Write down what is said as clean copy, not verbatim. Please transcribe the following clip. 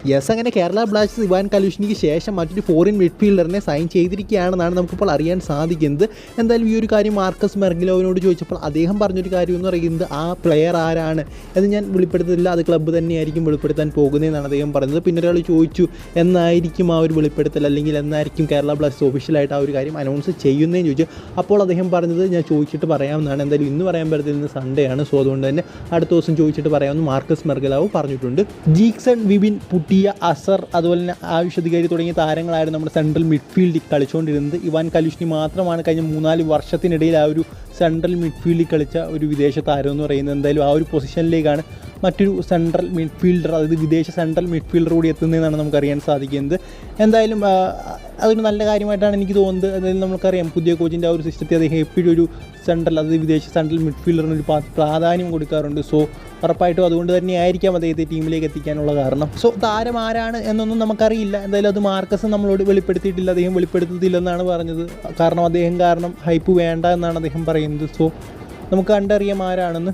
Yes, അങ്ങനെ Kerala Blasters Ivan കലൂഷ്നിക്ക് ശേഷം മറ്റൊരു ഫോറിൻ മിഡ്ഫീൽഡറിനെ സൈൻ ചെയ്തിരിക്കുകയാണെന്നാണ് നമുക്കിപ്പോൾ അറിയാൻ സാധിക്കുന്നത്. എന്തായാലും ഈ ഒരു കാര്യം മാർക്കസ് മെർഗലോവിനോട് ചോദിച്ചപ്പോൾ അദ്ദേഹം പറഞ്ഞൊരു കാര്യം എന്ന് പറയുന്നത് ആ പ്ലെയർ ആരാണ് എന്ന് ഞാൻ വെളിപ്പെടുത്തില്ല, അത് ക്ലബ്ബ് തന്നെയായിരിക്കും വെളിപ്പെടുത്താൻ പോകുന്നതെന്നാണ് അദ്ദേഹം പറഞ്ഞത്. പിന്നെ ഒരാൾ ചോദിച്ചു എന്നായിരിക്കും ആ ഒരു വെളിപ്പെടുത്തൽ, അല്ലെങ്കിൽ എന്നായിരിക്കും കേരള ബ്ലാസ്റ്റേഴ്സ് ഒഫീഷ്യലായിട്ട് ആ ഒരു കാര്യം അനൗൺസ് ചെയ്യുന്നതെന്ന് ചോദിച്ചു. അപ്പോൾ അദ്ദേഹം പറഞ്ഞത് ഞാൻ ചോദിച്ചിട്ട് പറയാമെന്നാണ്. എന്തായാലും ഇന്ന് പറയാൻ പറ്റത്തില്ല, ഇന്ന് സൺഡേ ആണ്. സോ അതുകൊണ്ട് തന്നെ അടുത്ത ദിവസം ചോദിച്ചിട്ട് പറയാമെന്ന് മാർക്കസ് മെർഗലാവ് പറഞ്ഞിട്ടുണ്ട്. ജീക്സൺ, വിപിൻ, പുട്ടിയ, അസർ, അതുപോലെ തന്നെ ആയുഷ് തുടങ്ങിയ താരങ്ങളായിരുന്നു നമ്മുടെ സെൻട്രൽ മിഡ്ഫീൽഡിൽ കളിച്ചുകൊണ്ടിരുന്നത്. ഇവാൻ കലൂഷ്നി മാത്രമാണ് കഴിഞ്ഞ 3-4 വർഷത്തിനിടയിൽ ആ ഒരു സെൻട്രൽ മിഡ്ഫീൽഡിൽ കളിച്ച ഒരു വിദേശ താരം എന്ന് പറയുന്നത്. എന്തായാലും ആ ഒരു പൊസിഷനിലേക്കാണ് മറ്റൊരു സെൻട്രൽ മിഡ്ഫീൽഡർ, അതായത് വിദേശ സെൻട്രൽ മിഡ്ഫീൽഡർ കൂടി എത്തുന്നതെന്നാണ് നമുക്കറിയാൻ സാധിക്കുന്നത്. എന്തായാലും അതൊരു നല്ല കാര്യമായിട്ടാണ് എനിക്ക് തോന്നുന്നത്. അതായത് നമുക്കറിയാം പുതിയ കോച്ചിൻ്റെ ആ ഒരു സിസ്റ്റത്തിൽ അദ്ദേഹം എപ്പോഴും ഒരു സെൻട്രൽ, അതായത് വിദേശ സെൻട്രൽ മിഡ്ഫീൽഡറിന് ഒരു പ്രാധാന്യം കൊടുക്കാറുണ്ട്. സോ ഉറപ്പായിട്ടും അതുകൊണ്ട് തന്നെയായിരിക്കാം അദ്ദേഹത്തെ ടീമിലേക്ക് എത്തിക്കാനുള്ള കാരണം. സോ താരം ആരാണ് എന്നൊന്നും നമുക്കറിയില്ല. എന്തായാലും അത് മാർക്കസ് നമ്മളോട് വെളിപ്പെടുത്തിയിട്ടില്ല, അദ്ദേഹം വെളിപ്പെടുത്തത്തില്ലെന്നാണ് പറഞ്ഞത്. കാരണം അദ്ദേഹം കാരണം ഹൈപ്പ് വേണ്ട എന്നാണ് അദ്ദേഹം പറയുന്നത്. സോ നമുക്ക് കണ്ടറിയാം ആരാണെന്ന്.